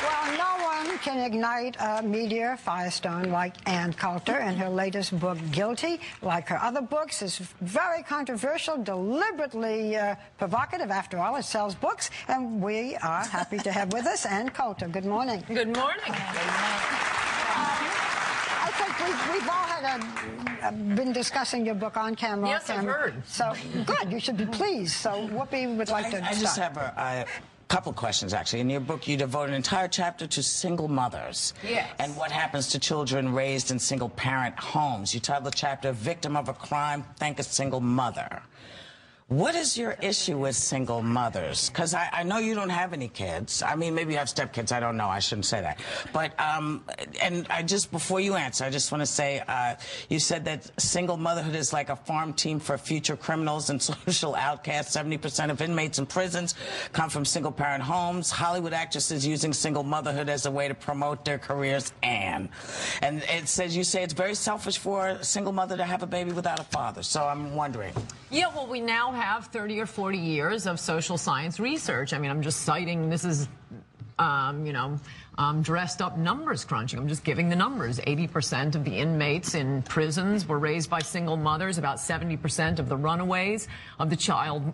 Well, no one can ignite a meteor firestone like Ann Coulter, and her latest book, Guilty, like her other books, is very controversial, deliberately provocative. After all, it sells books, and we are happy to have with us Ann Coulter. Good morning. Good morning. I think we've all had been discussing your book on camera. Yes, I've heard. So, good. You should be pleased. So, Whoopi would like to start. I just have a couple questions, actually. In your book, you devote an entire chapter to single mothers. Yes. And what happens to children raised in single-parent homes. You title the chapter, Victim of a Crime, Thank a Single Mother. What is your issue with single mothers? Because I know you don't have any kids. I mean, maybe you have stepkids. I don't know. I shouldn't say that. But, and before you answer, I just want to say, you said that single motherhood is like a farm team for future criminals and social outcasts. 70% of inmates in prisons come from single-parent homes. Hollywood actresses using single motherhood as a way to promote their careers, and it says, you say it's very selfish for a single mother to have a baby without a father. So I'm wondering. Yeah, well, we now have 30 or 40 years of social science research. I mean, I'm just citing, this is, you know, dressed up numbers crunching. I'm just giving the numbers. 80% of the inmates in prisons were raised by single mothers. About 70% of the runaways of the child,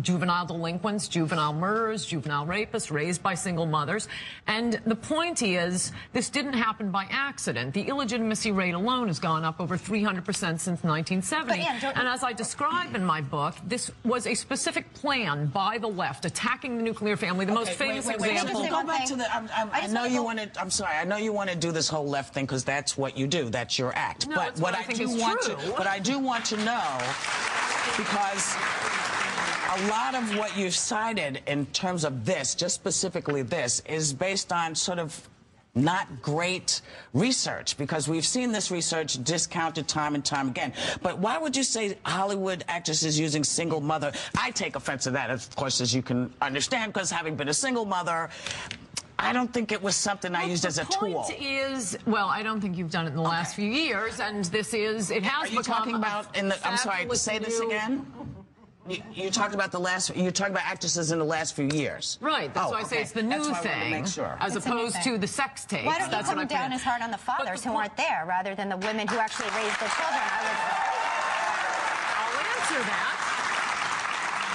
juvenile delinquents, juvenile murderers, juvenile rapists, raised by single mothers. And the point is, this didn't happen by accident. The illegitimacy rate alone has gone up over 300% since 1970. And as I describe in my book, this was a specific plan by the left, attacking the nuclear family. The most famous example. Go back to the. I know you want to. I'm sorry. I know you want to do this whole left thing because that's what you do. That's your act. No, but what I do want to know, because a lot of what you've cited in terms of this, just specifically this, is based on sort of not great research, because we've seen this research discounted time and time again. But why would you say Hollywood actresses using single mother? I take offense to that, of course, as you can understand, because having been a single mother, I don't think it was something I used as a tool. The point is, well, I don't think you've done it in the last few years, and this is, it has become. Are you talking about in the? I'm sorry, say this again. You talked about you talked about actresses in the last few years. Right. That's why I say it's the new thing, as opposed to the sex tapes. Why don't you come down as hard on the fathers who aren't there, rather than the women who actually raised their children? I'll answer that,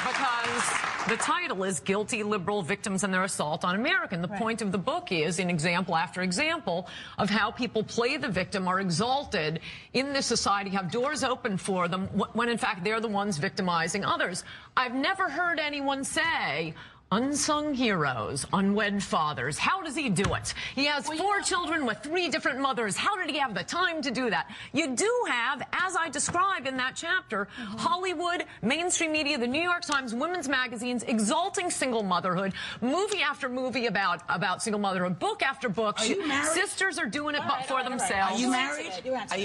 because the title is Guilty Liberal Victims and Their Assault on America. The point of the book is, in example after example, of how people play the victim, are exalted in this society, have doors open for them, when in fact they're the ones victimizing others. I've never heard anyone say, unsung heroes, unwed fathers. How does he do it? He has 4 children with 3 different mothers. How did he have the time to do that? You do have, as I describe in that chapter, Hollywood, mainstream media, the New York Times, women's magazines exalting single motherhood, movie after movie about single motherhood, book after book. Are you married? Sisters are doing it for themselves. Are you married?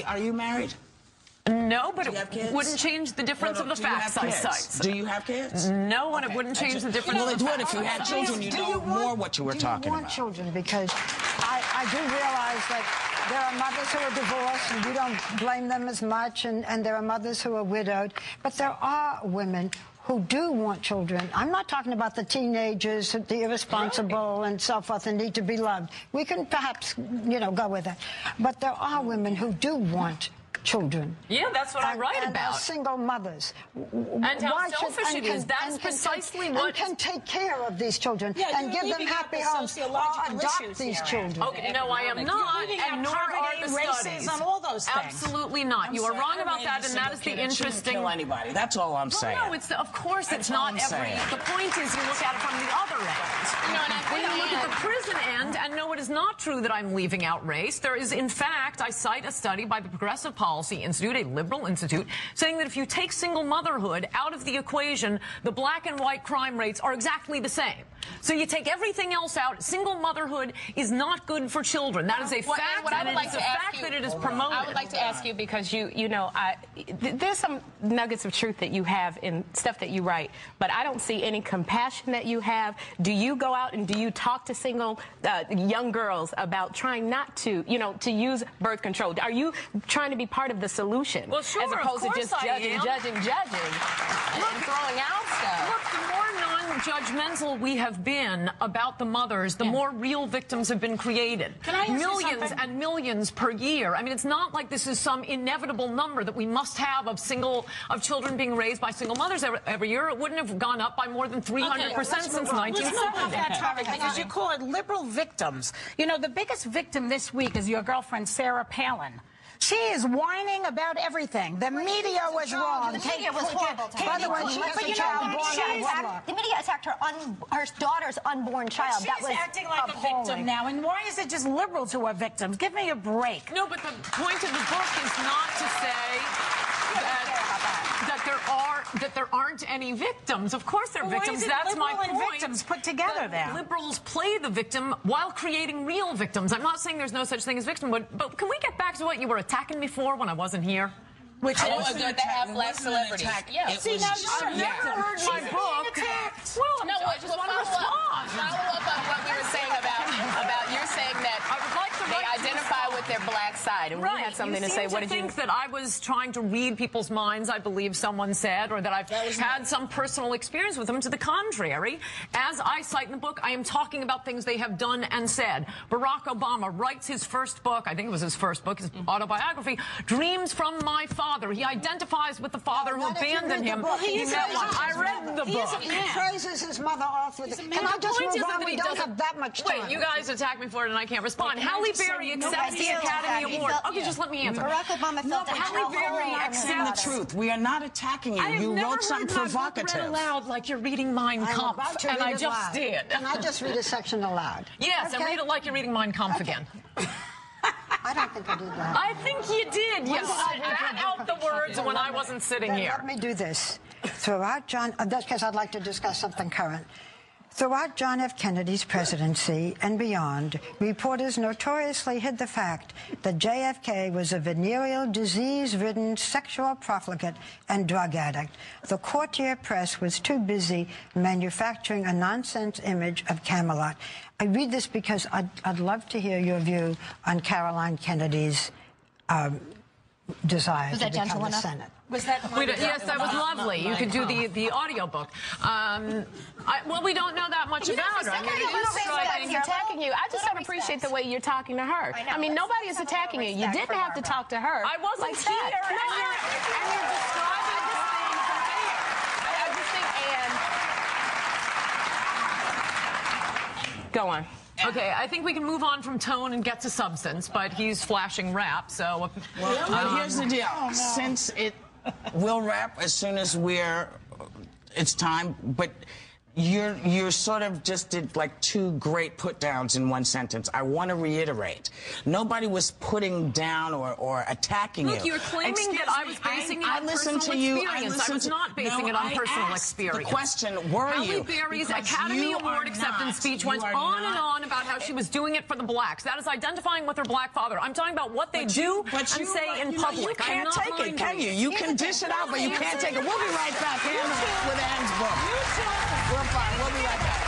Are you married? No, but it wouldn't change the difference of the facts I cite. Do you have kids? No, and it wouldn't change the difference of the facts. Well, it would if you had children. You know more what you were talking about. Do you want children? Because I do realize that there are mothers who are divorced, and you don't blame them as much, and there are mothers who are widowed. But there are women who do want children. I'm not talking about the teenagers, the irresponsible and so forth, and need to be loved. We can perhaps, you know, go with it. But there are women who do want children. Yeah, that's what I write about. And single mothers. And how selfish it is. That's precisely what... And can take care of these children and give them happy homes. Or adopt these children. Okay, no, I am not, and nor are the studies. On all those things. Absolutely not. You are wrong about that, and that is the interesting... Kill anybody. That's all I'm saying. No, it's of course it's not every... The point is you look at it from the other end. When you look at the prison end, and no, it is not true that I'm leaving out race. There is, in fact, I cite a study by the Progressive Policy Institute, a liberal institute, saying that if you take single motherhood out of the equation, the black and white crime rates are exactly the same. So you take everything else out. Single motherhood is not good for children. That is a fact, and it is a fact that it is promoted. I would like to ask you, because you know, there's some nuggets of truth that you have in stuff that you write, but I don't see any compassion that you have. Do you go out and do you talk to single young girls about trying not to, you know, to use birth control? Are you trying to be part of the solution, well, sure, as opposed to just judging and throwing out stuff? Look, the more judgmental we have been about the mothers, the more real victims have been created. Can I ask you millions something? and millions per year. I mean, it's not like this is some inevitable number that we must have of children being raised by single mothers every year. It wouldn't have gone up by more than 300% since 1970. Let's move off that topic because you call it liberal victims. You know, the biggest victim this week is your girlfriend, Sarah Palin. She is whining about everything. The media was wrong. The media was horrible to her. By the way, she has a child born out of wedlock. The media attacked her daughter's unborn child. She's That was acting like appalling. a victim now. And why is it just liberal to her victims? Give me a break. No, but the point of the book is not to say that there aren't any victims. Of course there are victims. That's my point. And victims put together there. Liberals play the victim while creating real victims. I'm not saying there's no such thing as victim, but can we get back to what you were attacking me for when I wasn't here? Which Oh, good to have black celebrities. Yeah. See, now I've never heard my book. Well, No, I just want to respond. Follow up on what we were saying about you're saying that I would like to they identify with their black side, and we had something to say. What did you think that I was trying to read people's minds? I believe someone said, or that I've had some personal experience with them. To the contrary, as I cite in the book, I am talking about things they have done and said. Barack Obama writes his first book. I think it was his first book, his autobiography, "Dreams from My Father." He identifies with the father who abandoned him. He met one. I read the book. He praises his mother off with it. Can I just move on? We don't have that much time. Wait, you guys attack me for it and I can't respond. Halle Berry accepts the Academy Award. Okay, just let me answer. Barack Obama felt that Halle Berry Accept the truth. We are not attacking you. I have You never wrote something heard my book provocative. read aloud like you're reading Mein I'm Kampf, about to and read I it just loud. did. Can I just read a section aloud? Yes, and Okay. read it like you're reading Mein Kampf again. I don't think I did that. I think you did. You did I do? spat out the words when I wasn't sitting Then here. Let me do this. Throughout that's because I'd like to discuss something current. Throughout John F. Kennedy's presidency and beyond, reporters notoriously hid the fact that JFK was a venereal, disease-ridden sexual profligate and drug addict. The courtier press was too busy manufacturing a nonsense image of Camelot. I read this because I'd love to hear your view on Caroline Kennedy's desire to become the Senate. Yes, that was lovely. You could do the audio book. Well, we don't know that much about her. I mean, it is striking. Nobody's attacking you. I just don't appreciate the way you're talking to her. I mean, nobody is attacking you. You didn't have to talk to her. I wasn't like here, that. and you're describing I just think, and go on. Okay, I think we can move on from tone and get to substance, but he's flashing rap, so... Well, here's the deal. Since we'll wrap as soon as it's time, but you're sort of just did like two great put downs in one sentence. I want to reiterate. Nobody was putting down or attacking you. Look, you're claiming that I was basing it on personal experience. I was not basing it on personal experience. The question, were you? Halle Berry's Because Academy you Award are acceptance not- speech you went are on and not- on about how she was doing it for the blacks. That is identifying with her black father. I'm talking about what they do and say in public. You can't take it, can you? You can dish it out, but you can't take it. We'll be right back here with Anne's book. We're fine. We'll be right back.